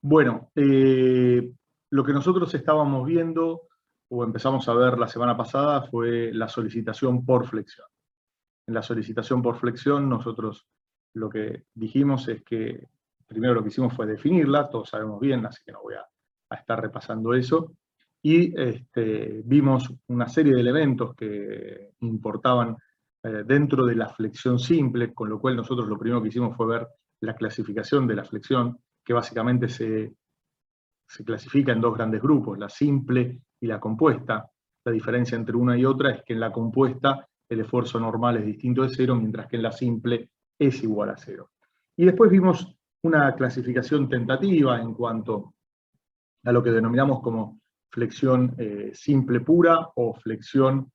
Bueno, lo que nosotros estábamos viendo o empezamos a ver la semana pasada fue la solicitación por flexión. En la solicitación por flexión nosotros lo que dijimos es que primero lo que hicimos fue definirla, todos sabemos bien, así que no voy a estar repasando eso, y vimos una serie de elementos que importaban dentro de la flexión simple, con lo cual nosotros lo primero que hicimos fue ver la clasificación de la flexión, que básicamente se clasifica en dos grandes grupos, la simple y la compuesta. La diferencia entre una y otra es que en la compuesta el esfuerzo normal es distinto de cero, mientras que en la simple es igual a cero. Y después vimos una clasificación tentativa en cuanto a lo que denominamos como flexión simple pura o flexión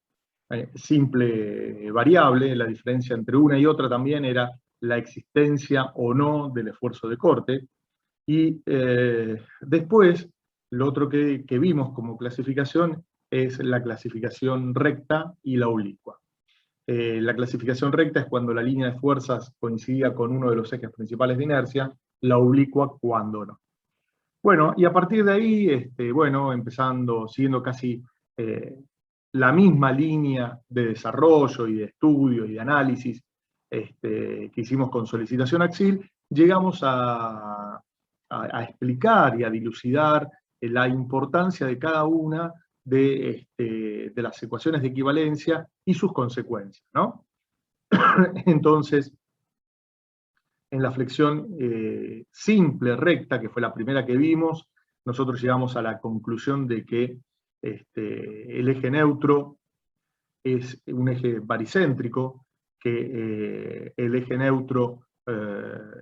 simple variable. La diferencia entre una y otra también era la existencia o no del esfuerzo de corte. Y después, lo otro que vimos como clasificación es la clasificación recta y la oblicua. La clasificación recta es cuando la línea de fuerzas coincidía con uno de los ejes principales de inercia, la oblicua cuando no. Bueno, y a partir de ahí, bueno, siguiendo casi la misma línea de desarrollo y de estudio y de análisis que hicimos con solicitación AXIL, llegamos a explicar y a dilucidar la importancia de cada una de las ecuaciones de equivalencia y sus consecuencias, ¿no? Entonces, en la flexión simple, recta, que fue la primera que vimos, nosotros llegamos a la conclusión de que el eje neutro es un eje baricéntrico, que el eje neutro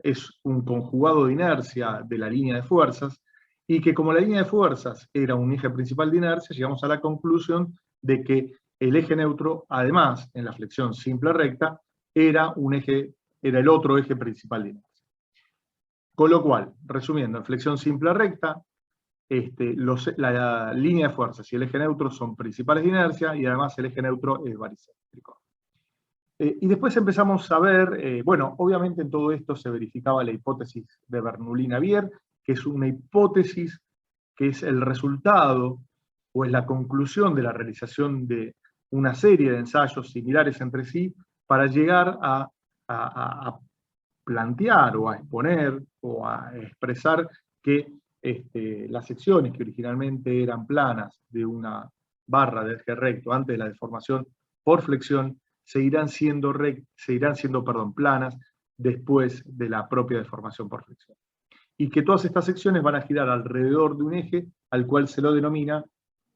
es un conjugado de inercia de la línea de fuerzas, y que como la línea de fuerzas era un eje principal de inercia, llegamos a la conclusión de que el eje neutro, además, en la flexión simple recta, era el otro eje principal de inercia. Con lo cual, resumiendo, en flexión simple recta, la línea de fuerzas y el eje neutro son principales de inercia, y además el eje neutro es baricéntrico. Y después empezamos a ver, bueno, obviamente en todo esto se verificaba la hipótesis de Bernoulli-Navier, que es una hipótesis que es el resultado o es la conclusión de la realización de una serie de ensayos similares entre sí para llegar a plantear o a exponer o a expresar que las secciones que originalmente eran planas de una barra de eje recto antes de la deformación por flexión seguirán siendo planas después de la propia deformación por flexión. Y que todas estas secciones van a girar alrededor de un eje al cual se lo denomina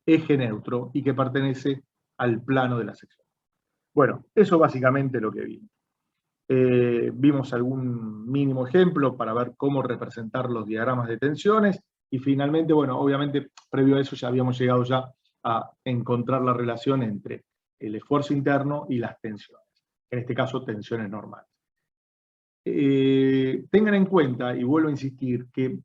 eje neutro y que pertenece al plano de la sección. Bueno, eso básicamente lo que vimos. Vimos algún mínimo ejemplo para ver cómo representar los diagramas de tensiones, y finalmente, bueno, obviamente previo a eso ya habíamos llegado ya a encontrar la relación entre el esfuerzo interno y las tensiones, en este caso tensiones normales. Tengan en cuenta, y vuelvo a insistir, que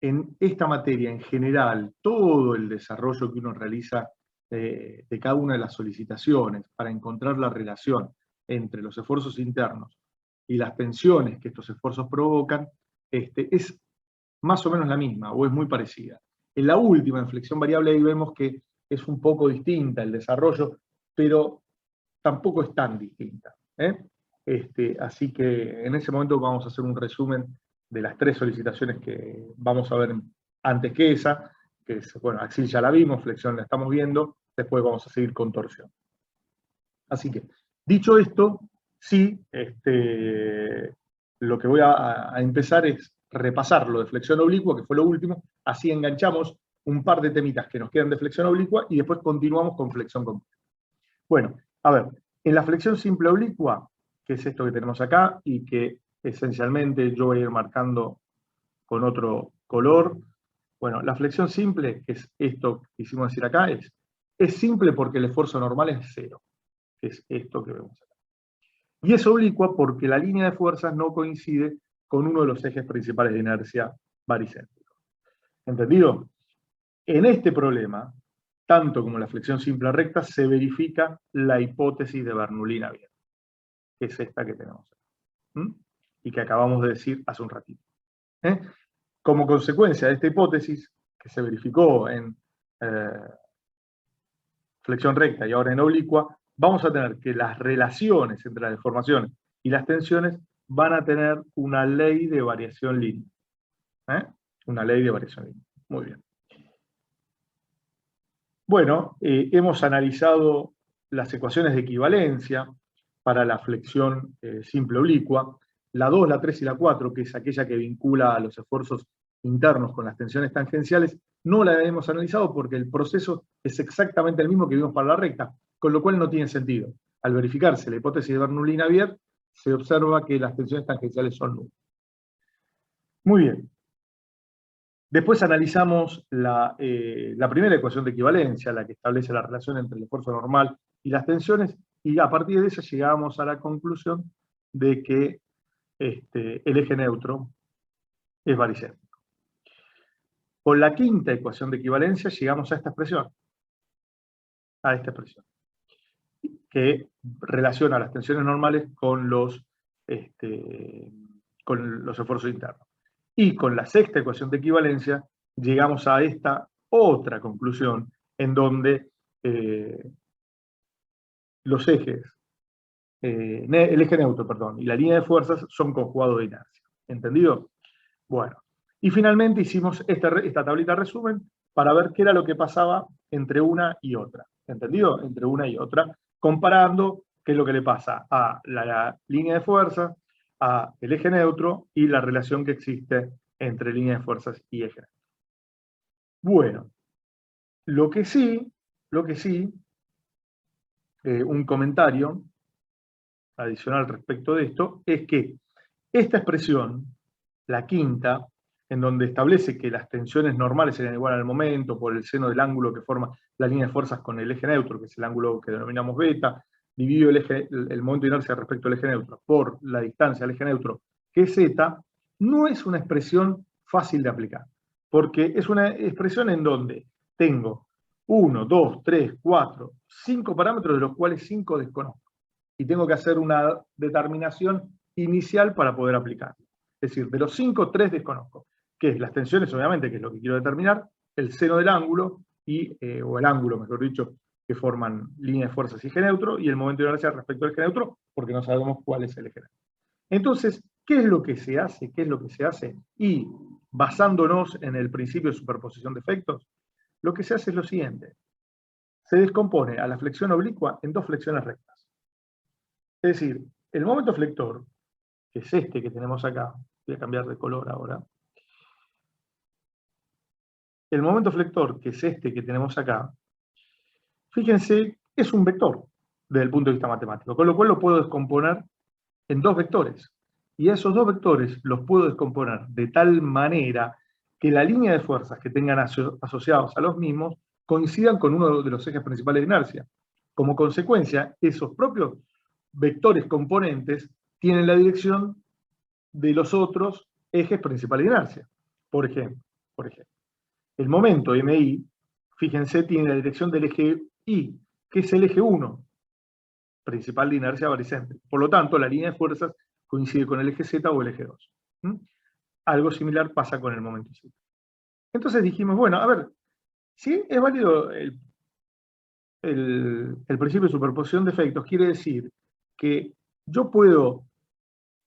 en esta materia en general, todo el desarrollo que uno realiza de cada una de las solicitaciones para encontrar la relación entre los esfuerzos internos y las tensiones que estos esfuerzos provocan, es más o menos la misma, o es muy parecida. En la última, en flexión variable, ahí vemos que es un poco distinta el desarrollo, pero tampoco es tan distinta. Así que en ese momento vamos a hacer un resumen de las tres solicitaciones que vamos a ver antes que esa, que es, bueno, axil ya la vimos, flexión la estamos viendo, después vamos a seguir con torsión. Así que, dicho esto, sí, lo que voy a empezar es repasar lo de flexión oblicua, que fue lo último, así enganchamos un par de temitas que nos quedan de flexión oblicua y después continuamos con flexión compuesta. Bueno, a ver, en la flexión simple oblicua, que es esto que tenemos acá y que esencialmente yo voy a ir marcando con otro color. Bueno, la flexión simple, que es esto que hicimos decir acá, es simple porque el esfuerzo normal es cero, que es esto que vemos acá. Y es oblicua porque la línea de fuerzas no coincide con uno de los ejes principales de inercia baricéntrico. ¿Entendido? En este problema, tanto como la flexión simple recta, se verifica la hipótesis de Bernoulli-Navier, que es esta que tenemos acá, y que acabamos de decir hace un ratito. Como consecuencia de esta hipótesis, que se verificó en flexión recta y ahora en oblicua, vamos a tener que las relaciones entre las deformaciones y las tensiones van a tener una ley de variación lineal. Una ley de variación lineal. Muy bien. Bueno, hemos analizado las ecuaciones de equivalencia para la flexión simple oblicua, la 2, la 3 y la 4, que es aquella que vincula a los esfuerzos internos con las tensiones tangenciales, no la hemos analizado porque el proceso es exactamente el mismo que vimos para la recta, con lo cual no tiene sentido. Al verificarse la hipótesis de Bernoulli-Navier, se observa que las tensiones tangenciales son nulas. Muy bien. Después analizamos la primera ecuación de equivalencia, la que establece la relación entre el esfuerzo normal y las tensiones, y a partir de esa llegamos a la conclusión de que el eje neutro es baricéntrico. Con la quinta ecuación de equivalencia llegamos a esta expresión, que relaciona las tensiones normales con los esfuerzos internos. Y con la sexta ecuación de equivalencia llegamos a esta otra conclusión en donde los ejes, el eje neutro, perdón, y la línea de fuerzas son conjugados de inercia. ¿Entendido? Bueno, y finalmente hicimos esta tablita resumen para ver qué era lo que pasaba entre una y otra. ¿Entendido? Entre una y otra, comparando qué es lo que le pasa a la línea de fuerzas, a el eje neutro y la relación que existe entre línea de fuerzas y eje neutro. Bueno, lo que sí, un comentario adicional respecto de esto, es que esta expresión, la quinta, en donde establece que las tensiones normales serían igual al momento por el seno del ángulo que forma la línea de fuerzas con el eje neutro, que es el ángulo que denominamos beta, dividido el momento de inercia respecto al eje neutro por la distancia al eje neutro, que es z, no es una expresión fácil de aplicar, porque es una expresión en donde tengo 1, 2, 3, 4, 5 parámetros, de los cuales 5 desconozco. Y tengo que hacer una determinación inicial para poder aplicarlo. Es decir, de los 5, 3 desconozco. Que es las tensiones, obviamente, que es lo que quiero determinar, el seno del ángulo, o el ángulo, mejor dicho, que forman línea de fuerzas y eje neutro, y el momento de inercia respecto al eje neutro, porque no sabemos cuál es el eje neutro. Entonces, ¿qué es lo que se hace? ¿Qué es lo que se hace? Y basándonos en el principio de superposición de efectos, lo que se hace es lo siguiente. Se descompone a la flexión oblicua en dos flexiones rectas. Es decir, el momento flector, que es este que tenemos acá, voy a cambiar de color ahora, el momento flector, que es este que tenemos acá, fíjense, es un vector desde el punto de vista matemático, con lo cual lo puedo descomponer en dos vectores. Y a esos dos vectores los puedo descomponer de tal manera que la línea de fuerzas que tengan asociados a los mismos coincidan con uno de los ejes principales de inercia. Como consecuencia, esos propios vectores componentes tienen la dirección de los otros ejes principales de inercia. Por ejemplo, el momento MI, fíjense, tiene la dirección del eje I, que es el eje 1, principal de inercia baricéntrica. Por lo tanto, la línea de fuerzas coincide con el eje Z o el eje 2. Algo similar pasa con el momento Z. Entonces dijimos, bueno, a ver, si es válido el principio de superposición de efectos, quiere decir que yo puedo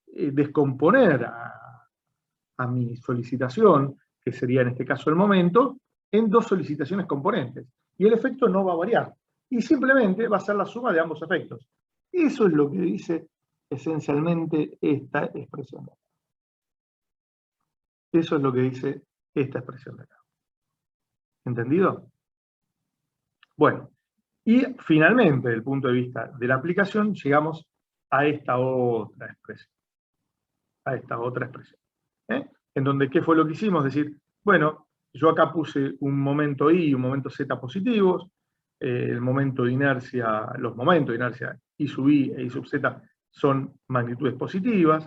descomponer a mi solicitación, que sería en este caso el momento, en dos solicitaciones componentes. Y el efecto no va a variar. Y simplemente va a ser la suma de ambos efectos. Eso es lo que dice esencialmente esta expresión de acá. Eso es lo que dice esta expresión de acá. ¿Entendido? Bueno, y finalmente, desde el punto de vista de la aplicación, llegamos a esta otra expresión. En donde, ¿qué fue lo que hicimos? Es decir, bueno, yo acá puse un momento I y un momento Z positivos, el momento de inercia, los momentos de inercia I sub I e I sub Z son magnitudes positivas,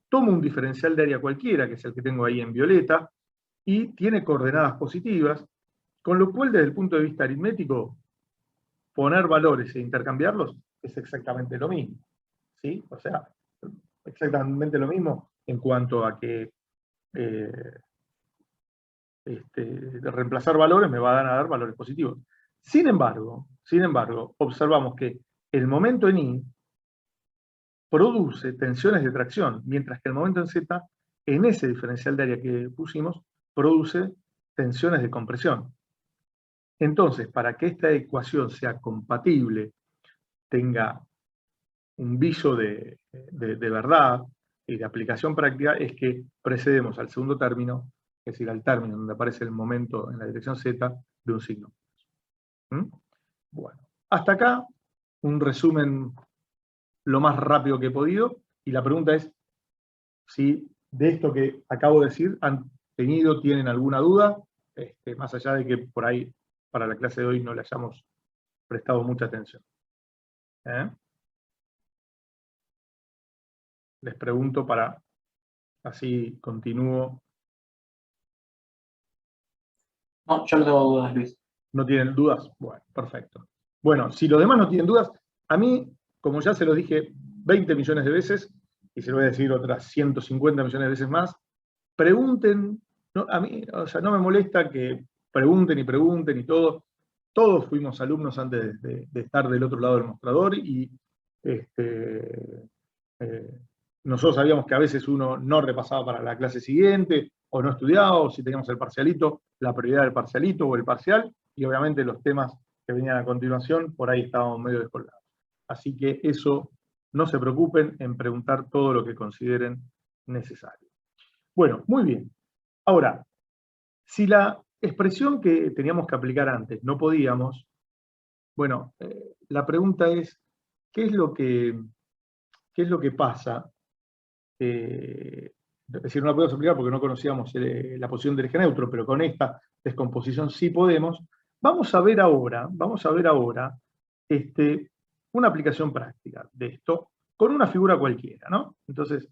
tomo un diferencial de área cualquiera, que es el que tengo ahí en violeta, y tiene coordenadas positivas, con lo cual desde el punto de vista aritmético, poner valores e intercambiarlos es exactamente lo mismo. ¿Sí? O sea, exactamente lo mismo en cuanto a que de reemplazar valores me van a dar valores positivos. Sin embargo, observamos que el momento en Y produce tensiones de tracción, mientras que el momento en Z, en ese diferencial de área que pusimos, produce tensiones de compresión. Entonces, para que esta ecuación sea compatible, tenga un viso de verdad y de aplicación práctica, es que precedemos al segundo término, es decir, al término donde aparece el momento en la dirección Z de un signo. ¿Mm? Bueno, hasta acá un resumen lo más rápido que he podido, y la pregunta es si de esto que acabo de decir tienen alguna duda, más allá de que por ahí para la clase de hoy no le hayamos prestado mucha atención. Les pregunto para así continúo. No, yo no tengo dudas, Luis. ¿No tienen dudas? Bueno, perfecto. Bueno, si los demás no tienen dudas, a mí, como ya se los dije 20 millones de veces, y se lo voy a decir otras 150 millones de veces más, pregunten, no, a mí, o sea, no me molesta que pregunten y todo. Todos fuimos alumnos antes de estar del otro lado del mostrador, y nosotros sabíamos que a veces uno no repasaba para la clase siguiente, o no estudiaba, o si teníamos el parcialito, la prioridad del parcialito o el parcial, y obviamente los temas que venían a continuación, por ahí estábamos medio descolgados. Así que eso, no se preocupen en preguntar todo lo que consideren necesario. Bueno, muy bien. Ahora, si la expresión que teníamos que aplicar antes no podíamos, bueno, la pregunta es, ¿qué es lo que pasa? Es decir, no la podemos aplicar porque no conocíamos la posición del eje neutro, pero con esta descomposición sí podemos. Vamos a ver ahora una aplicación práctica de esto con una figura cualquiera, ¿no? Entonces,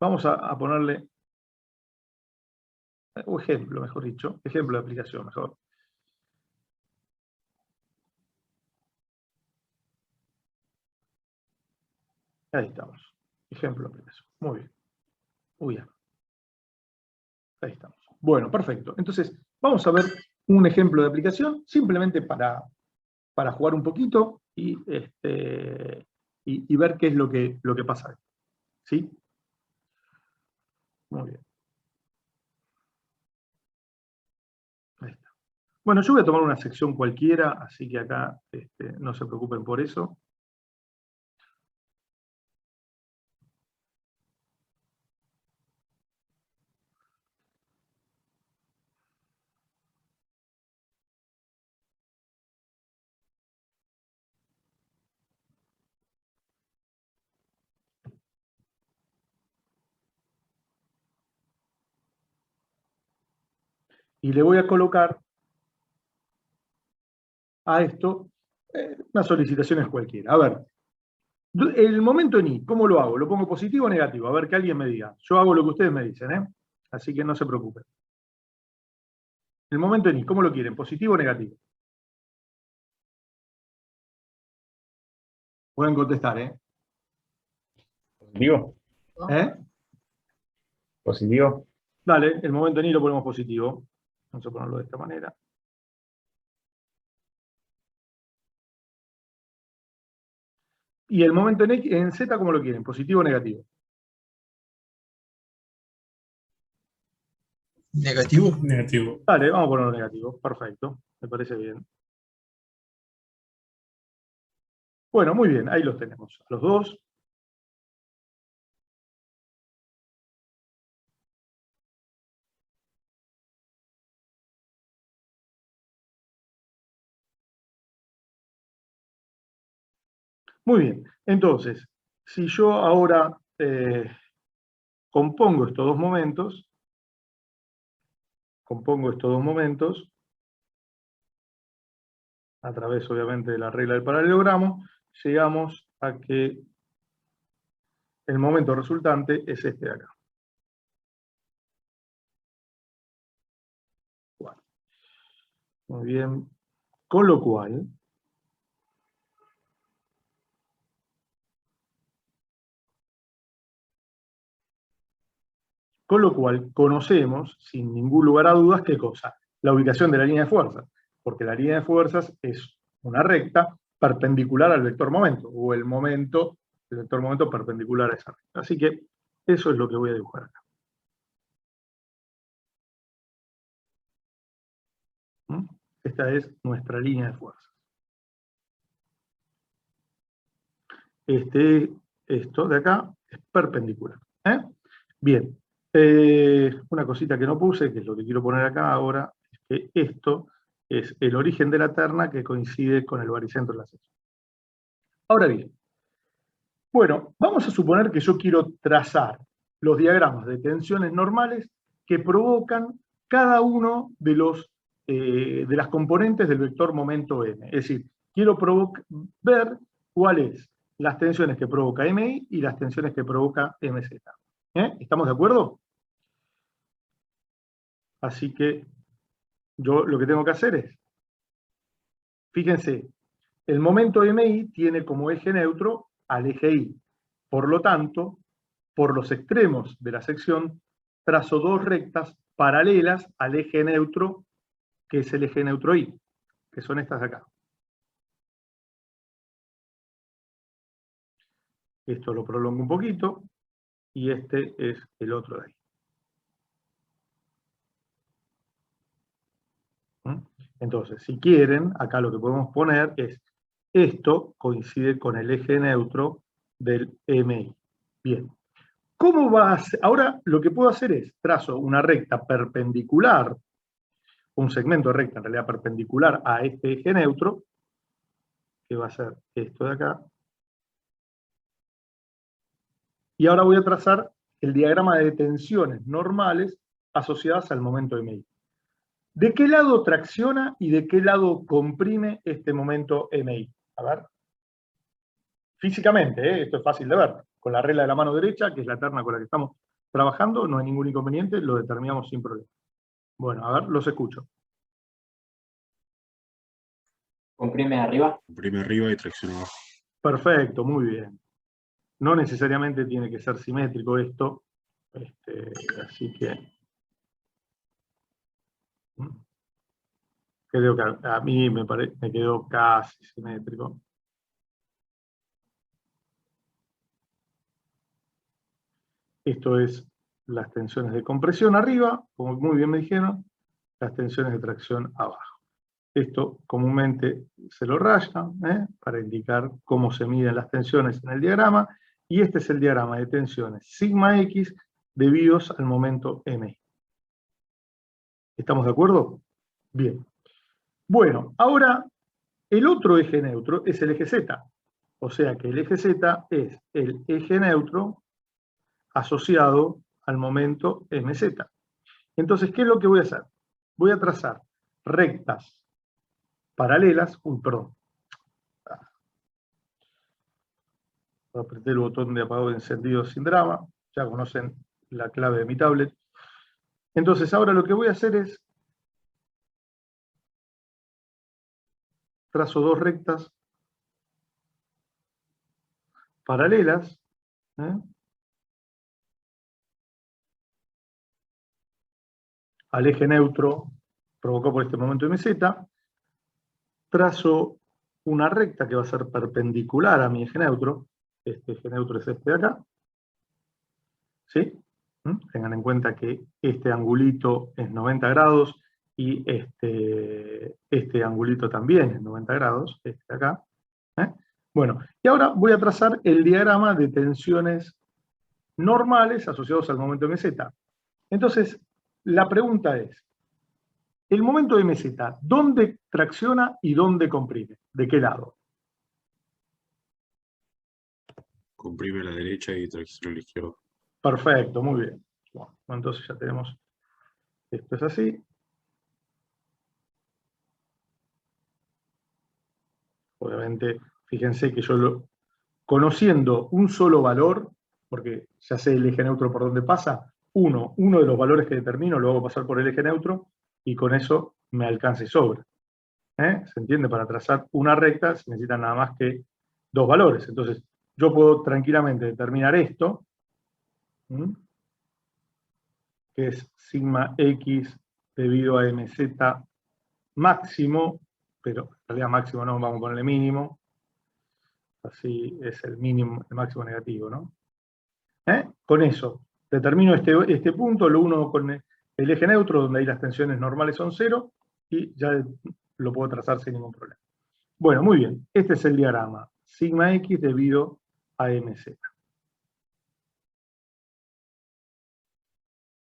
vamos a ponerle, o ejemplo, mejor dicho, ejemplo de aplicación, mejor. Ahí estamos. Ejemplo de aplicación. Muy bien. Muy bien. Ahí estamos. Bueno, perfecto. Entonces, vamos a ver un ejemplo de aplicación, simplemente para jugar un poquito y ver qué es lo que pasa. ¿Sí? Muy bien. Ahí está. Bueno, yo voy a tomar una sección cualquiera, así que acá no se preocupen por eso. Y le voy a colocar a esto unas solicitaciones cualquiera. A ver, el momento en Y, ¿cómo lo hago? ¿Lo pongo positivo o negativo? A ver, que alguien me diga. Yo hago lo que ustedes me dicen, ¿eh? Así que no se preocupen. El momento en Y, ¿cómo lo quieren? ¿Positivo o negativo? Pueden contestar, ¿eh? Positivo. ¿Eh? Positivo. Dale, el momento en Y lo ponemos positivo. Vamos a ponerlo de esta manera. Y el momento en Z, ¿cómo lo quieren? ¿Positivo o negativo? Negativo. Negativo. Dale, vamos a ponerlo negativo. Perfecto. Me parece bien. Bueno, muy bien. Ahí los tenemos. A los dos. Muy bien. Entonces, si yo ahora compongo estos dos momentos, a través obviamente de la regla del paralelogramo, llegamos a que el momento resultante es este de acá. Bueno, muy bien. Con lo cual, Con lo cual, conocemos, sin ningún lugar a dudas, ¿qué cosa? La ubicación de la línea de fuerzas, porque la línea de fuerzas es una recta perpendicular al vector momento, o el vector momento perpendicular a esa recta. Así que eso es lo que voy a dibujar acá. Esta es nuestra línea de fuerzas. Esto de acá es perpendicular. Bien, una cosita que no puse, que es lo que quiero poner acá ahora, es que esto es el origen de la terna que coincide con el baricentro de la sección. Ahora bien, bueno, vamos a suponer que yo quiero trazar los diagramas de tensiones normales que provocan cada uno de las componentes del vector momento m. Es decir, quiero ver cuáles las tensiones que provoca MI y las tensiones que provoca MZ. ¿Estamos de acuerdo? Así que yo lo que tengo que hacer es, fíjense, el momento MI tiene como eje neutro al eje I. Por lo tanto, por los extremos de la sección, trazo dos rectas paralelas al eje neutro, que es el eje neutro I, que son estas de acá. Esto lo prolongo un poquito, y este es el otro de ahí. Entonces, si quieren, acá lo que podemos poner es, esto coincide con el eje neutro del MI. Bien. ¿Cómo va a ser? Ahora lo que puedo hacer es, trazo una recta perpendicular, un segmento de recta en realidad perpendicular a este eje neutro, que va a ser esto de acá. Y ahora voy a trazar el diagrama de tensiones normales asociadas al momento MI. ¿De qué lado tracciona y de qué lado comprime este momento MI? A ver. Físicamente, esto es fácil de ver. Con la regla de la mano derecha, que es la terna con la que estamos trabajando, no hay ningún inconveniente, lo determinamos sin problema. Bueno, a ver, los escucho. Comprime arriba. Comprime arriba y tracciona abajo. Perfecto, muy bien. No necesariamente tiene que ser simétrico esto, así que creo que a mí me quedó casi simétrico. Esto es las tensiones de compresión arriba, como muy bien me dijeron, las tensiones de tracción abajo. Esto comúnmente se lo raya para indicar cómo se miden las tensiones en el diagrama, y este es el diagrama de tensiones sigma X debidos al momento M. ¿Estamos de acuerdo? Bien. Bueno, ahora el otro eje neutro es el eje Z. O sea que el eje Z es el eje neutro asociado al momento MZ. Entonces, ¿qué es lo que voy a hacer? Voy a trazar rectas paralelas, perdón. Apreté el botón de apagado de encendido sin drama, ya conocen la clave de mi tablet. Entonces ahora lo que voy a hacer es trazo dos rectas paralelas, al eje neutro provocado por este momento MZ, trazo una recta que va a ser perpendicular a mi eje neutro, este eje neutro es este de acá, ¿sí? Tengan en cuenta que este angulito es 90 grados y este angulito también es 90 grados, este de acá. Bueno, y ahora voy a trazar el diagrama de tensiones normales asociados al momento MZ. Entonces, la pregunta es, el momento MZ, ¿dónde tracciona y dónde comprime? ¿De qué lado? Comprime a la derecha y tracciona a la izquierda. Perfecto, muy bien. Bueno, entonces ya tenemos, esto es así. Obviamente, fíjense que yo conociendo un solo valor, porque ya sé el eje neutro por dónde pasa, uno de los valores que determino lo hago pasar por el eje neutro y con eso me alcanza y sobra. ¿Se entiende? Para trazar una recta se necesitan nada más que dos valores. Entonces, yo puedo tranquilamente determinar esto. que es sigma X debido a MZ máximo, pero en realidad máximo no, vamos a ponerle mínimo. Así es el mínimo, el máximo negativo, ¿no? Con eso, determino este punto, lo uno con el eje neutro, donde ahí las tensiones normales son 0, y ya lo puedo trazar sin ningún problema. Bueno, muy bien. Este es el diagrama. Sigma X debido a MZ.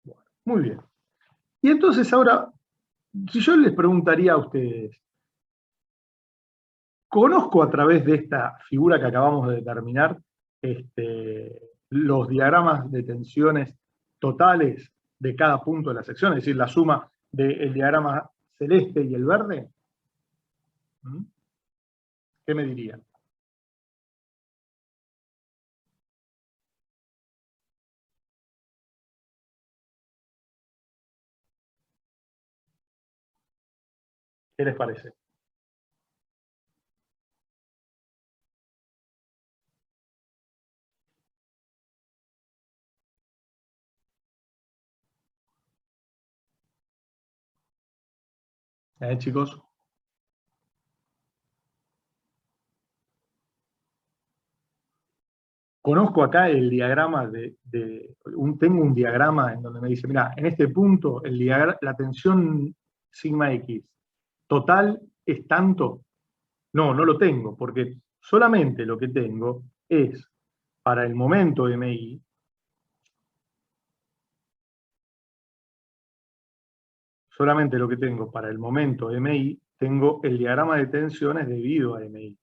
Bueno, muy bien. Y entonces ahora, si yo les preguntaría a ustedes, ¿conozco a través de esta figura que acabamos de determinar los diagramas de tensiones totales de cada punto de la sección? Es decir, la suma del diagrama celeste y el verde. ¿Mm? ¿Qué me dirían? ¿Qué les parece? Chicos. Conozco acá el diagrama tengo un diagrama en donde me dice, mira, en este punto la tensión sigma X total es tanto. No, no lo tengo, porque solamente lo que tengo es para el momento MI, solamente lo que tengo para el momento MI, tengo el diagrama de tensiones debido a MI.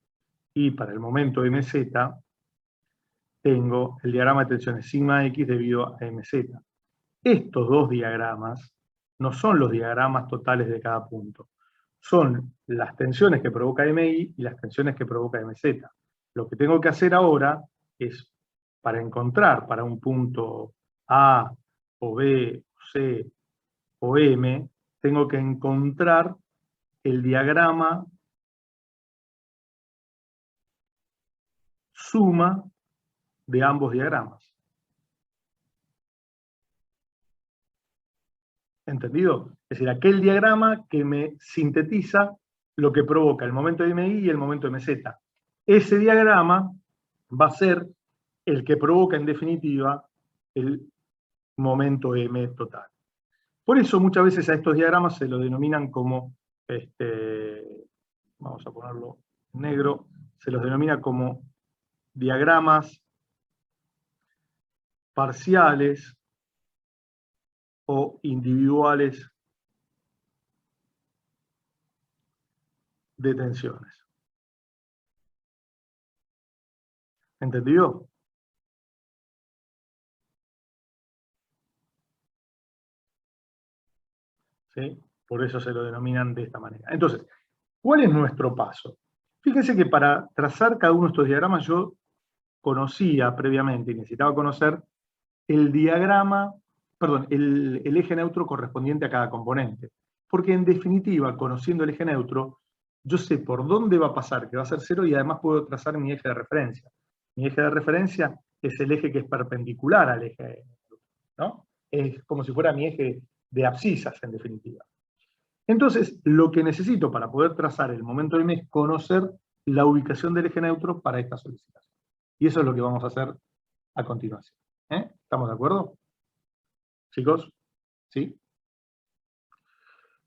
Y para el momento MZ, tengo el diagrama de tensiones sigma X debido a MZ. Estos dos diagramas no son los diagramas totales de cada punto. Son las tensiones que provoca MI y las tensiones que provoca MZ. Lo que tengo que hacer ahora es, para encontrar para un punto A, o B, o C, o M, tengo que encontrar el diagrama suma de ambos diagramas. ¿Entendido? Es decir, aquel diagrama que me sintetiza lo que provoca el momento de MI y el momento de MZ. Ese diagrama va a ser el que provoca en definitiva el momento M total. Por eso muchas veces a estos diagramas se lo denominan como, vamos a ponerlo en negro, se los denomina como diagramas parciales o individuales de tensiones. ¿Entendido? ¿Sí? Por eso se lo denominan de esta manera. Entonces, ¿cuál es nuestro paso? Fíjense que para trazar cada uno de estos diagramas yo conocía previamente y necesitaba conocer el diagrama, perdón, el eje neutro correspondiente a cada componente. Porque en definitiva, conociendo el eje neutro, yo sé por dónde va a pasar, que va a ser 0, y además puedo trazar mi eje de referencia. Mi eje de referencia es el eje que es perpendicular al eje neutro, ¿no? Es como si fuera mi eje de abscisas, en definitiva. Entonces, lo que necesito para poder trazar el momento M es conocer la ubicación del eje neutro para esta solicitación. Y eso es lo que vamos a hacer a continuación. ¿Estamos de acuerdo? ¿Chicos? ¿Sí?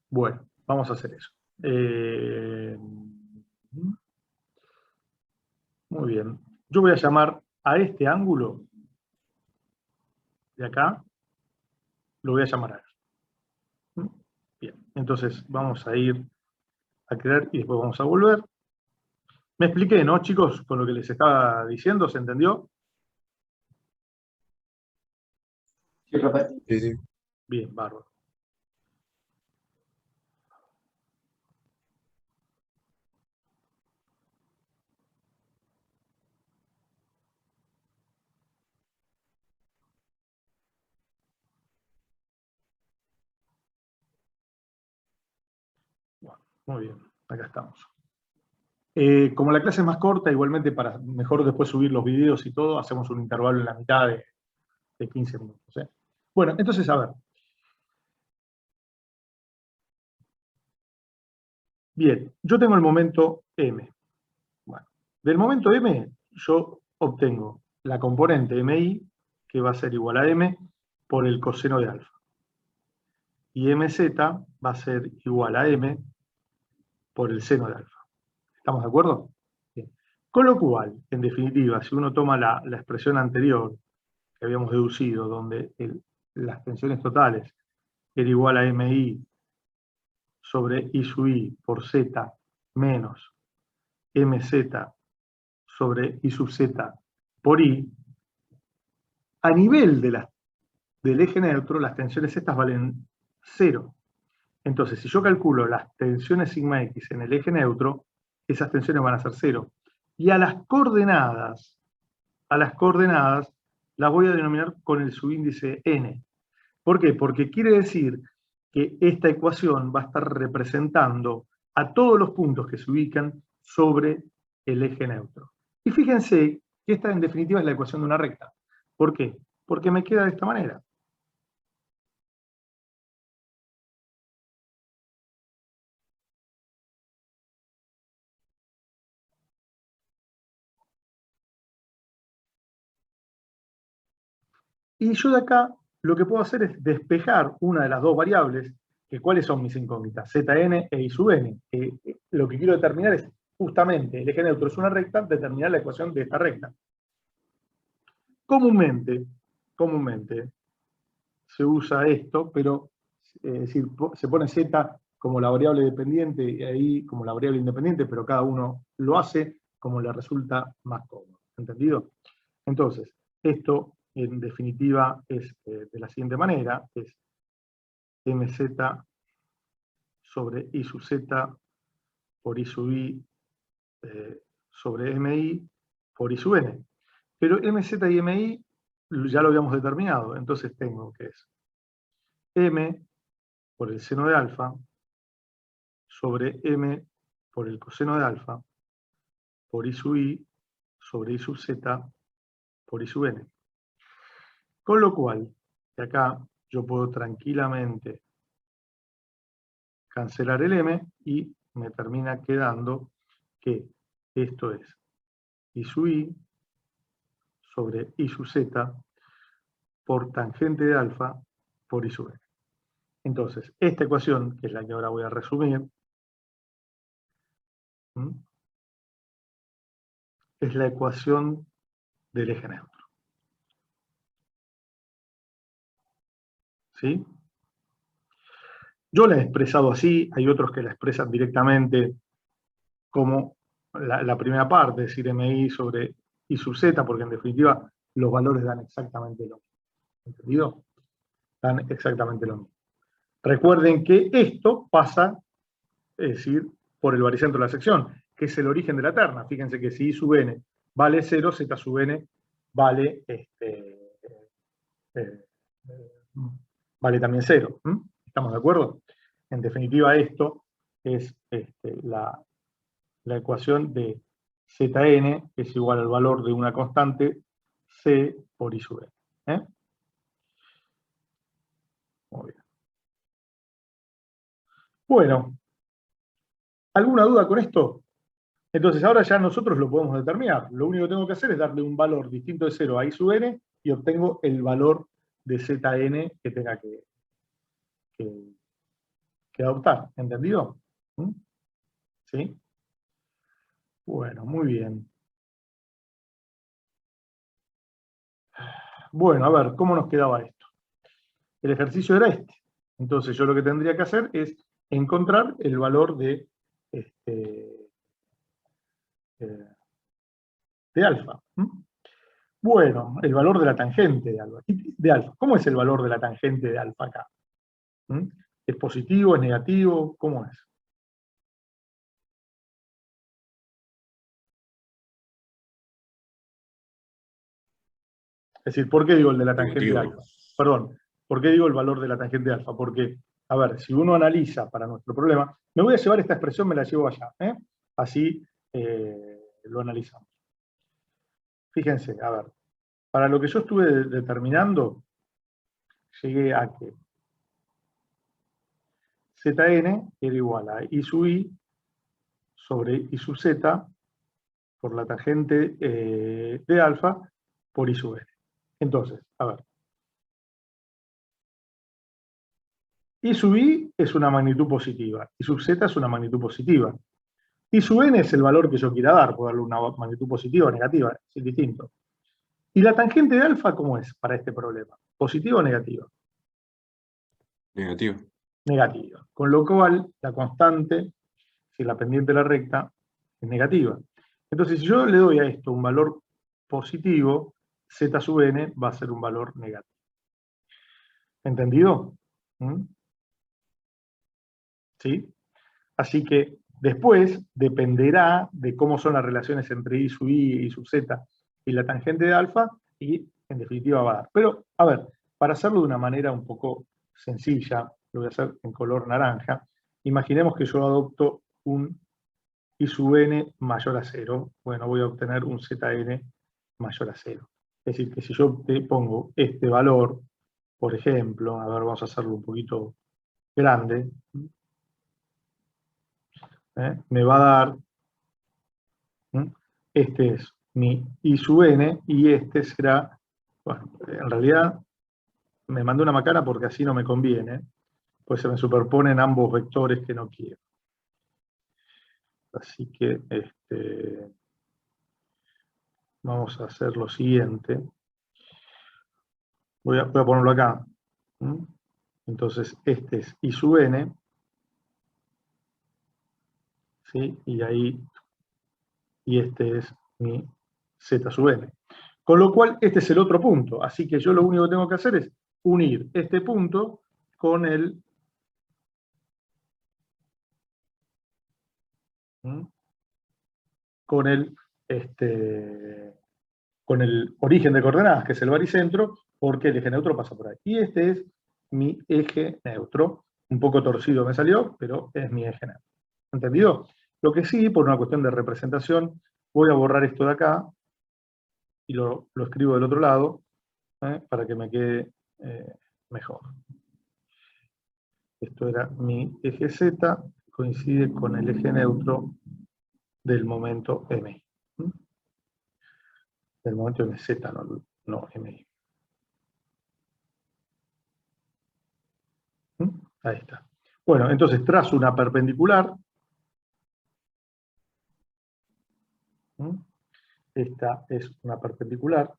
Bueno, vamos a hacer eso. Muy bien. Yo voy a llamar a este ángulo de acá, lo voy a llamar a él. Bien, entonces vamos a ir a crear y después vamos a volver. Me expliqué, ¿no, chicos? Con lo que les estaba diciendo, ¿se entendió? Sí, profe. Sí, sí. Bien, bárbaro. Bueno, muy bien, acá estamos. Como la clase es más corta, igualmente para mejor después subir los videos y todo, hacemos un intervalo en la mitad de 15 minutos. Bueno, entonces, a ver. Bien, yo tengo el momento m. Bueno, del momento m yo obtengo la componente mi, que va a ser igual a m por el coseno de alfa. Y mz va a ser igual a m por el seno de alfa. ¿Estamos de acuerdo? Bien. Con lo cual, en definitiva, si uno toma la expresión anterior que habíamos deducido, donde las tensiones totales era igual a mi sobre I sub I por Z menos MZ sobre I sub Z por I, a nivel del eje neutro, las tensiones estas valen 0. Entonces, si yo calculo las tensiones sigma X en el eje neutro, esas tensiones van a ser 0. Y a las coordenadas las voy a denominar con el subíndice n. ¿Por qué? Porque quiere decir que esta ecuación va a estar representando a todos los puntos que se ubican sobre el eje neutro. Y fíjense que esta en definitiva es la ecuación de una recta. ¿Por qué? Porque me queda de esta manera. Y yo de acá lo que puedo hacer es despejar una de las dos variables, que cuáles son mis incógnitas, Zn e I sub n. Lo que quiero determinar es justamente, el eje neutro es una recta, determinar la ecuación de esta recta. Comúnmente se usa esto, pero es decir, se pone z como la variable dependiente y ahí como la variable independiente, pero cada uno lo hace como le resulta más cómodo. ¿Entendido? Entonces, esto en definitiva es de la siguiente manera, es mz sobre I sub z por I sub I sobre mi por I sub n. Pero mz y mi ya lo habíamos determinado, entonces tengo que es m por el seno de alfa sobre m por el coseno de alfa por I sub I sobre I sub z por I sub n. Con lo cual, de acá yo puedo tranquilamente cancelar el m y me termina quedando que esto es I sub I sobre I sub z por tangente de alfa por I sub n. Entonces, esta ecuación, que es la que ahora voy a resumir, es la ecuación del eje neutro. ¿Sí? Yo la he expresado así, hay otros que la expresan directamente como la primera parte, es decir, mi sobre I sub z, porque en definitiva los valores dan exactamente lo mismo. ¿Entendido? Dan exactamente lo mismo. Recuerden que esto pasa, es decir, por el baricentro de la sección, que es el origen de la terna. Fíjense que si I sub n vale 0, z sub n vale, vale también 0. ¿Estamos de acuerdo? En definitiva, esto es la ecuación de Zn, que es igual al valor de una constante C por I sub n. Muy bien. Bueno, ¿alguna duda con esto? Entonces ahora ya nosotros lo podemos determinar. Lo único que tengo que hacer es darle un valor distinto de 0 a I sub n y obtengo el valor de Zn que tenga que adoptar. ¿Entendido? ¿Sí? Bueno, muy bien. Bueno, a ver, ¿cómo nos quedaba esto? El ejercicio era este. Entonces yo lo que tendría que hacer es encontrar el valor de alfa. Bueno, el valor de la tangente de alfa. ¿Cómo es el valor de la tangente de alfa acá? ¿Es positivo? ¿Es negativo? ¿Cómo es? Es decir, ¿por qué digo el de la tangente de alfa? Perdón, ¿por qué digo el valor de la tangente de alfa? Porque, a ver, si uno analiza para nuestro problema, me voy a llevar esta expresión, me la llevo allá, así lo analizamos. Fíjense, a ver, para lo que yo estuve determinando, llegué a que Zn era igual a I sub I sobre I sub z por la tangente de alfa por I sub n. Entonces, a ver. I sub i es una magnitud positiva, I sub z es una magnitud positiva. I sub n es el valor que yo quiera dar, puedo darle una magnitud positiva o negativa, es indistinto. ¿Y la tangente de alfa cómo es para este problema? ¿Positiva o negativa? Negativo. Negativa. Con lo cual, la constante, si la pendiente de la recta, es negativa. Entonces, si yo le doy a esto un valor positivo, z sub n va a ser un valor negativo. ¿Entendido? ¿Mm? ¿Sí? Así que después dependerá de cómo son las relaciones entre I sub i y I sub z y la tangente de alfa, y en definitiva va a dar. Pero, a ver, para hacerlo de una manera un poco sencilla, lo voy a hacer en color naranja. Imaginemos que yo adopto un I sub n mayor a 0. Bueno, voy a obtener un Zn mayor a 0. Es decir, que si yo te pongo este valor, por ejemplo, a ver, vamos a hacerlo un poquito grande, me va a dar, este es mi I sub n, y este será, bueno, en realidad me mandé una macana porque así no me conviene, pues se me superponen ambos vectores que no quiero. Así que vamos a hacer lo siguiente. Voy a ponerlo acá. Entonces, este es I sub n, ¿sí? Y este es mi z sub n. Con lo cual, este es el otro punto. Así que yo lo único que tengo que hacer es unir este punto con el con el origen de coordenadas, que es el baricentro, porque el eje neutro pasa por ahí. Y este es mi eje neutro. Un poco torcido me salió, pero es mi eje neutro. ¿Entendido? Lo que sí, por una cuestión de representación, voy a borrar esto de acá y lo escribo del otro lado, para que me quede mejor. Esto era mi eje Z, coincide con el eje neutro del momento M. Del momento MZ, no MI. Ahí está. Bueno, entonces trazo una perpendicular. Esta es una perpendicular,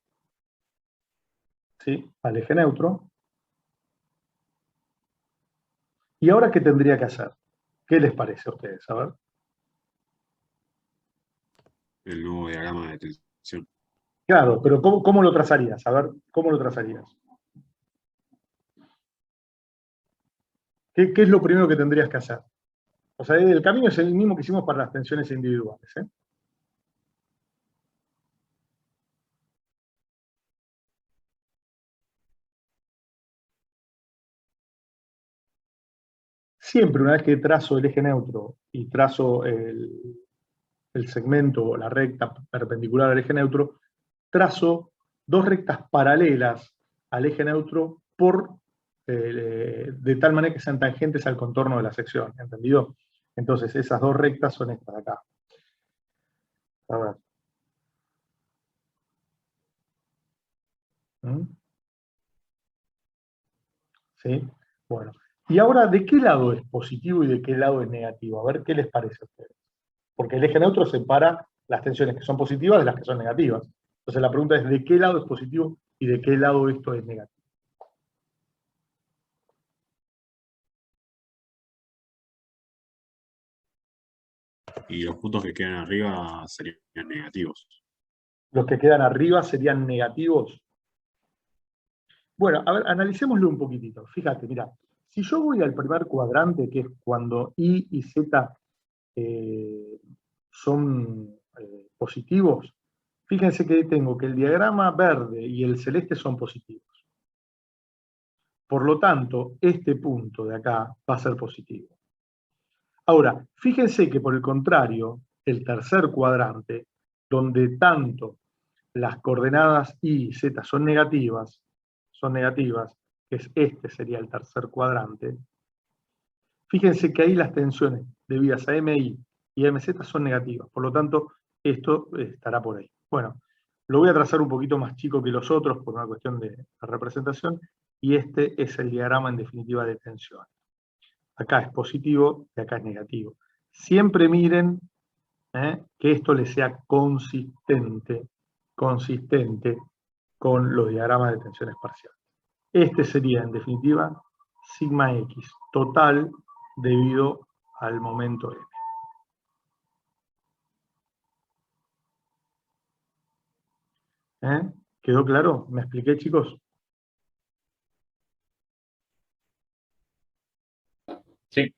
¿sí?, al eje neutro. ¿Y ahora qué tendría que hacer? ¿Qué les parece a ustedes? A ver. El nuevo diagrama de tensión. Claro, pero ¿cómo lo trazarías? A ver, ¿cómo lo trazarías? ¿Qué es lo primero que tendrías que hacer? O sea, el camino es el mismo que hicimos para las tensiones individuales, ¿eh? Siempre una vez que trazo el eje neutro y trazo el segmento o la recta perpendicular al eje neutro, trazo dos rectas paralelas al eje neutro de tal manera que sean tangentes al contorno de la sección, ¿entendido? Entonces esas dos rectas son estas de acá. A ver. ¿Sí? Bueno. Y ahora, ¿de qué lado es positivo y de qué lado es negativo? A ver, ¿qué les parece a ustedes? Porque el eje neutro separa las tensiones que son positivas de las que son negativas. Entonces la pregunta es, ¿de qué lado es positivo y de qué lado esto es negativo? Y los puntos que quedan arriba serían negativos. Los que quedan arriba serían negativos. Bueno, a ver, analicémoslo un poquitito. Fíjate, mira, si yo voy al primer cuadrante, que es cuando I y Z son positivos, fíjense que tengo que el diagrama verde y el celeste son positivos. Por lo tanto, este punto de acá va a ser positivo. Ahora, fíjense que por el contrario, el tercer cuadrante, donde tanto las coordenadas I y Z son negativas, que es este sería el tercer cuadrante, fíjense que ahí las tensiones debidas a MI y MZ son negativas. Por lo tanto, esto estará por ahí. Bueno, lo voy a trazar un poquito más chico que los otros por una cuestión de representación, y este es el diagrama en definitiva de tensión. Acá es positivo y acá es negativo. Siempre miren que esto les sea consistente con los diagramas de tensiones parciales. Este sería, en definitiva, sigma X total debido al momento M. ¿Quedó claro? ¿Me expliqué, chicos? Sí.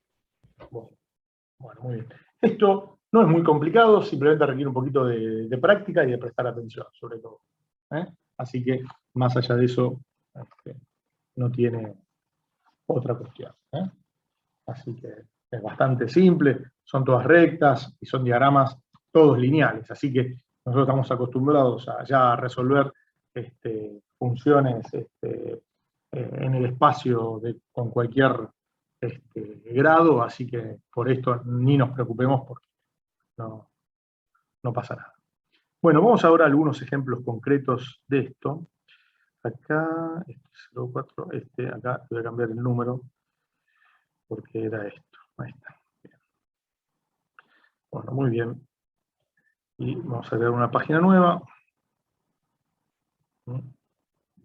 Bueno, muy bien. Esto no es muy complicado, simplemente requiere un poquito de práctica y de prestar atención, sobre todo. Así que, más allá de eso, no tiene otra cuestión. Así que es bastante simple, son todas rectas y son diagramas todos lineales. Así que nosotros estamos acostumbrados a ya resolver funciones en el espacio con cualquier grado, así que por esto ni nos preocupemos porque no pasa nada. Bueno, vamos ahora a algunos ejemplos concretos de esto. Acá, 04, acá voy a cambiar el número porque era esto. Ahí está. Bien. Bueno, muy bien. Y vamos a crear una página nueva. Un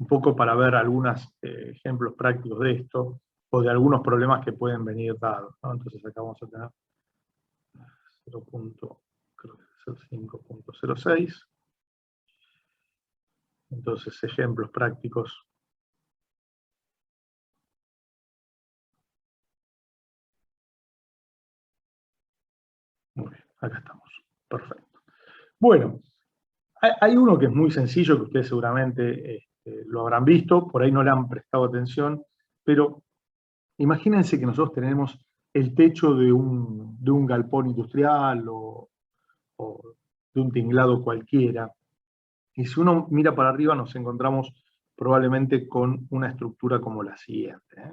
poco para ver algunos ejemplos prácticos de esto, o de algunos problemas que pueden venir dados, ¿no? Entonces acá vamos a tener 0.5.06. Entonces, ejemplos prácticos. Muy bien, acá estamos. Perfecto. Bueno, hay uno que es muy sencillo, que ustedes seguramente lo habrán visto, por ahí no le han prestado atención, pero imagínense que nosotros tenemos el techo de un galpón industrial o de un tinglado cualquiera, y si uno mira para arriba nos encontramos probablemente con una estructura como la siguiente.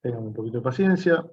Tengan un poquito de paciencia.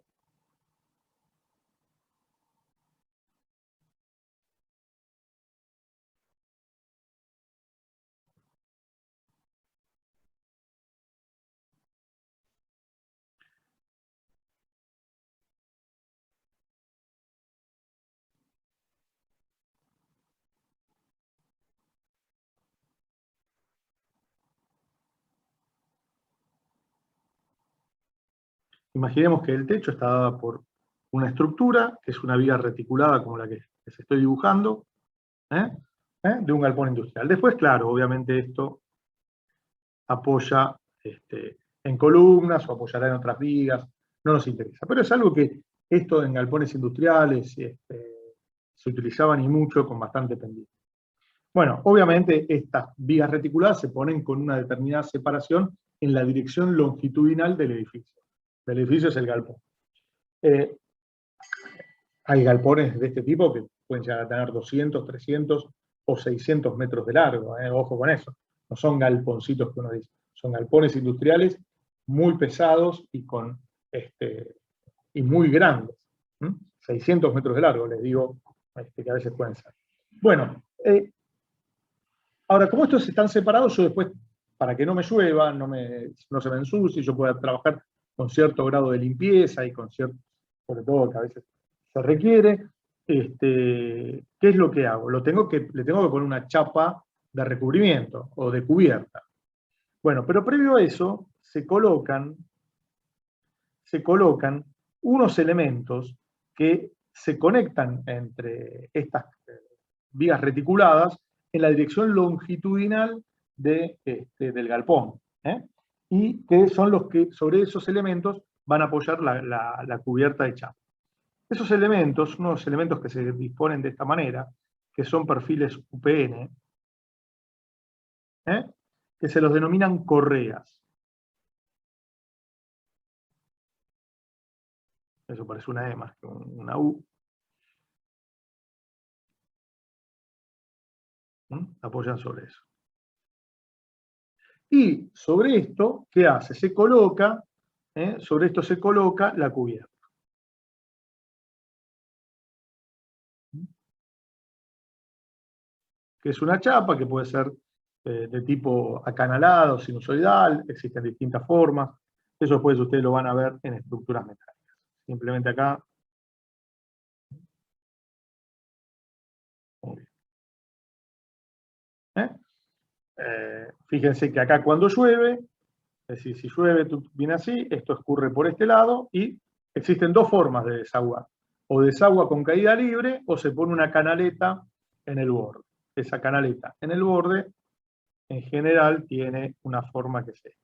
Imaginemos que el techo está dado por una estructura, que es una viga reticulada como la que les estoy dibujando, de un galpón industrial. Después, claro, obviamente esto apoya en columnas o apoyará en otras vigas, no nos interesa. Pero es algo que esto en galpones industriales se utilizaban y mucho con bastante pendiente. Bueno, obviamente estas vigas reticuladas se ponen con una determinada separación en la dirección longitudinal del edificio. El edificio es el galpón. Hay galpones de este tipo que pueden llegar a tener 200, 300 o 600 metros de largo, ojo con eso. No son galponcitos que uno dice, son galpones industriales muy pesados y muy grandes. 600 metros de largo, les digo, que a veces pueden ser. Bueno, ahora, como estos están separados, yo después, para que no me llueva, no se me ensucie, yo pueda trabajar con cierto grado de limpieza y con cierto, sobre todo que a veces se requiere, ¿qué es lo que hago? Le tengo que poner una chapa de recubrimiento o de cubierta. Bueno, pero previo a eso se colocan unos elementos que se conectan entre estas vigas reticuladas en la dirección longitudinal del galpón, y que son los que sobre esos elementos van a apoyar la cubierta de chapa. Esos elementos, unos elementos que se disponen de esta manera, que son perfiles UPN, que se los denominan correas. Eso parece una E más que una U. Apoyan sobre eso. Y sobre esto, ¿qué hace? Se coloca, sobre esto se coloca la cubierta. Que es una chapa que puede ser de tipo acanalado, sinusoidal, existen distintas formas. Eso después ustedes lo van a ver en estructuras metálicas. Simplemente acá. Muy bien. Fíjense que acá cuando llueve, es decir, si llueve viene así, esto escurre por este lado y existen dos formas de desaguar. O desagua con caída libre o se pone una canaleta en el borde. Esa canaleta en el borde, en general, tiene una forma que es esta.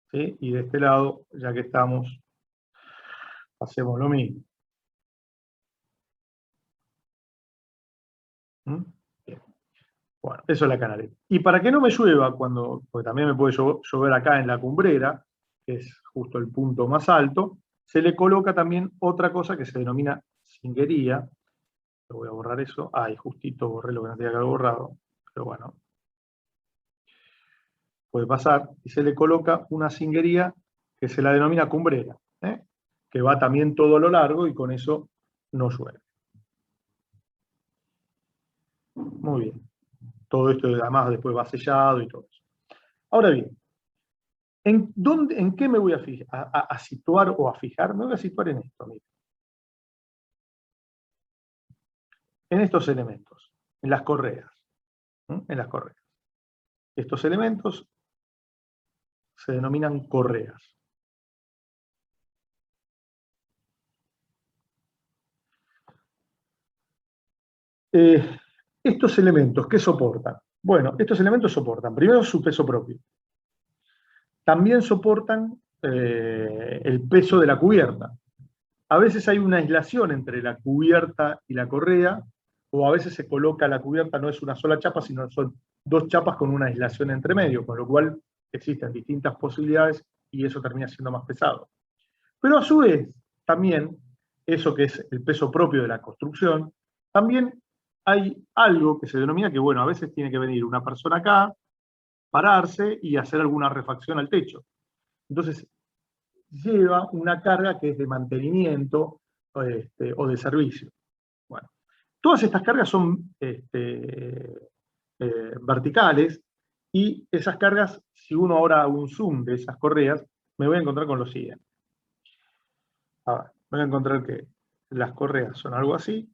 ¿Sí? Y de este lado, ya que estamos, hacemos lo mismo. Bien. Bueno, eso es la canaleta. Y para que no me llueva, porque también me puede llover acá en la cumbrera, que es justo el punto más alto, se le coloca también otra cosa que se denomina cinguería. Voy a borrar eso. Ay, justito borré lo que no tenía que haber borrado. Pero bueno, puede pasar. Y se le coloca una cinguería que se la denomina cumbrera, que va también todo a lo largo y con eso no llueve. Muy bien. Todo esto además después va sellado y todo eso. Ahora bien, ¿en qué me voy a situar o a fijar? Me voy a situar en esto, miren. En estos elementos, en las correas. En las correas. Estos elementos se denominan correas. Estos elementos, ¿qué soportan? Bueno, estos elementos soportan, primero, su peso propio. También soportan el peso de la cubierta. A veces hay una aislación entre la cubierta y la correa, o a veces se coloca la cubierta, no es una sola chapa, sino son dos chapas con una aislación entre medio, con lo cual existen distintas posibilidades y eso termina siendo más pesado. Pero a su vez, también, eso que es el peso propio de la construcción, también hay algo que se denomina que, bueno, a veces tiene que venir una persona acá, pararse y hacer alguna refacción al techo. Entonces, lleva una carga que es de mantenimiento o de servicio. Bueno, todas estas cargas son verticales y esas cargas, si uno ahora hace un zoom de esas correas, me voy a encontrar con lo siguiente. Ahora, voy a encontrar que las correas son algo así.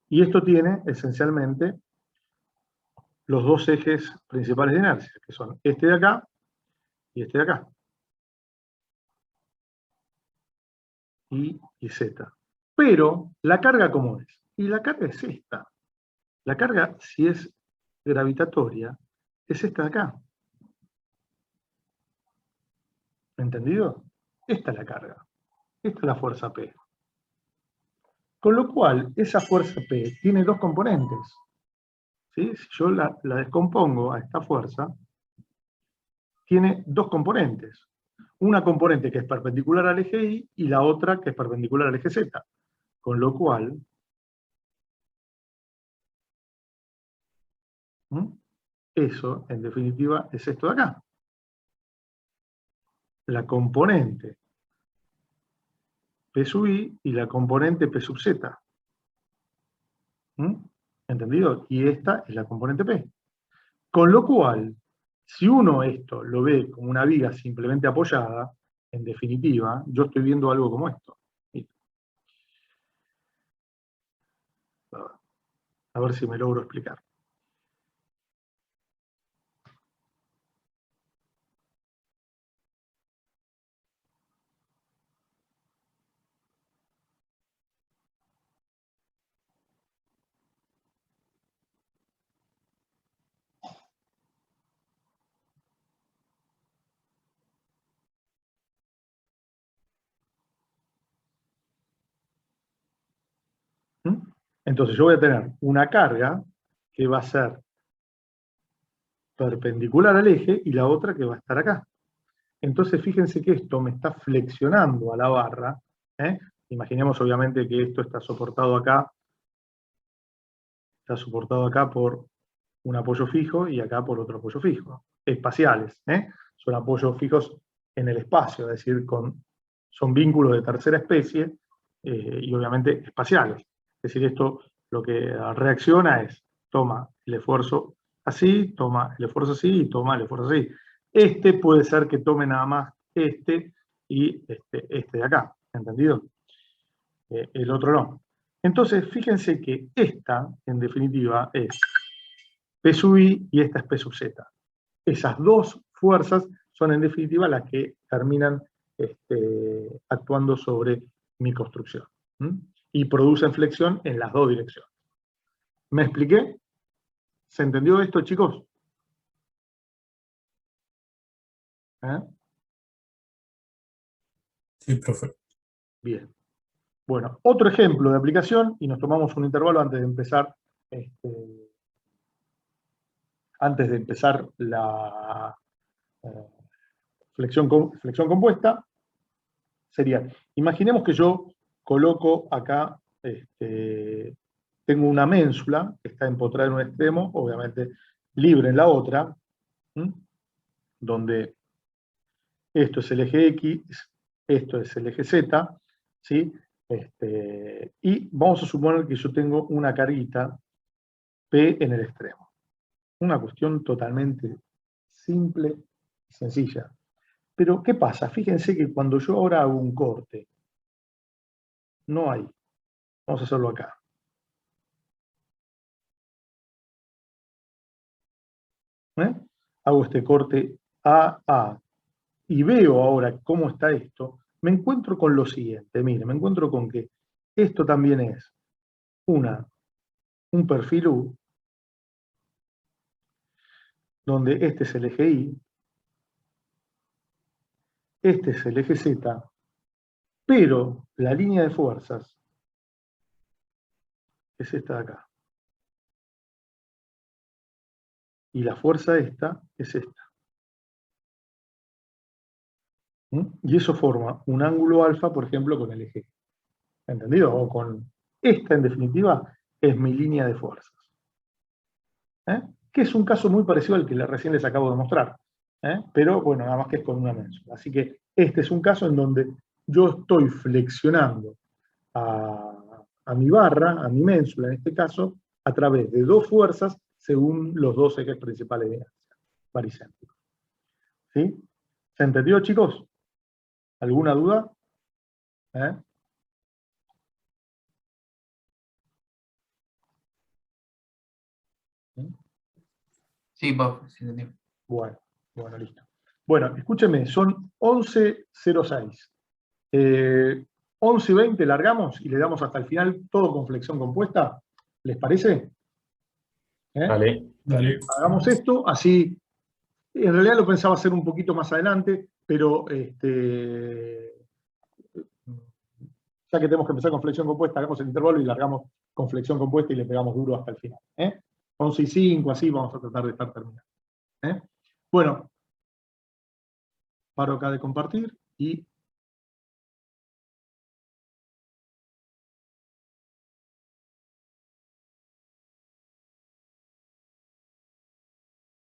Y esto tiene esencialmente los dos ejes principales de inercia, que son este de acá y este de acá. Y Z. Pero la carga, ¿cómo es? Y la carga es esta. La carga, si es gravitatoria, es esta de acá. ¿Entendido? Esta es la carga. Esta es la fuerza P. Con lo cual, esa fuerza P tiene dos componentes. ¿Sí? Si yo la descompongo a esta fuerza, tiene dos componentes. Una componente que es perpendicular al eje Y y la otra que es perpendicular al eje Z. Con lo cual, eso, en definitiva, es esto de acá. La componente P sub I y la componente P sub Z. ¿Entendido? Y esta es la componente P. Con lo cual, si uno esto lo ve como una viga simplemente apoyada, en definitiva, yo estoy viendo algo como esto. A ver si me logro explicar. Entonces yo voy a tener una carga que va a ser perpendicular al eje y la otra que va a estar acá. Entonces fíjense que esto me está flexionando a la barra. Imaginemos obviamente que esto está soportado acá por un apoyo fijo y acá por otro apoyo fijo. Espaciales, son apoyos fijos en el espacio, es decir, son vínculos de tercera especie y obviamente espaciales. Es decir, esto lo que reacciona es, toma el esfuerzo así, toma el esfuerzo así y toma el esfuerzo así. Este puede ser que tome nada más este y este de acá, ¿entendido? El otro no. Entonces, fíjense que esta, en definitiva, es P sub I y esta es P sub Z. Esas dos fuerzas son, en definitiva, las que terminan actuando sobre mi construcción. Y producen flexión en las dos direcciones. ¿Me expliqué? ¿Se entendió esto, chicos? Sí, profe. Bien. Bueno, otro ejemplo de aplicación, y nos tomamos un intervalo antes de empezar la flexión compuesta, sería, imaginemos que yo coloco acá, tengo una ménsula que está empotrada en un extremo, obviamente libre en la otra, donde esto es el eje X, esto es el eje Z, ¿sí? Y vamos a suponer que yo tengo una carguita P en el extremo. Una cuestión totalmente simple y sencilla. Pero, ¿qué pasa? Fíjense que cuando yo ahora hago un corte, no hay. Vamos a hacerlo acá. Hago este corte A, y veo ahora cómo está esto, me encuentro con lo siguiente. Mire, me encuentro con que esto también es un perfil U, donde este es el eje Y, este es el eje Z, pero la línea de fuerzas es esta de acá. Y la fuerza esta es esta. Y eso forma un ángulo alfa, por ejemplo, con el eje. ¿Entendido? O con esta, en definitiva, es mi línea de fuerzas. Que es un caso muy parecido al que recién les acabo de mostrar. Pero, bueno, nada más que es con una ménsula. Así que este es un caso en donde yo estoy flexionando a mi barra, a mi ménsula en este caso, a través de dos fuerzas según los dos ejes principales de inercia, baricéntricos. ¿Sí? ¿Se entendió, chicos? ¿Alguna duda? Sí, profe, sí, entendido. Bueno, listo. Bueno, escúchenme, son 11:06. 11:20 largamos y le damos hasta el final todo con flexión compuesta. ¿Les parece? Dale. Hagamos esto, así. En realidad lo pensaba hacer un poquito más adelante, pero ya que tenemos que empezar con flexión compuesta, hagamos el intervalo y largamos con flexión compuesta y le pegamos duro hasta el final. 11:05, así vamos a tratar de estar terminando. Bueno, paro acá de compartir y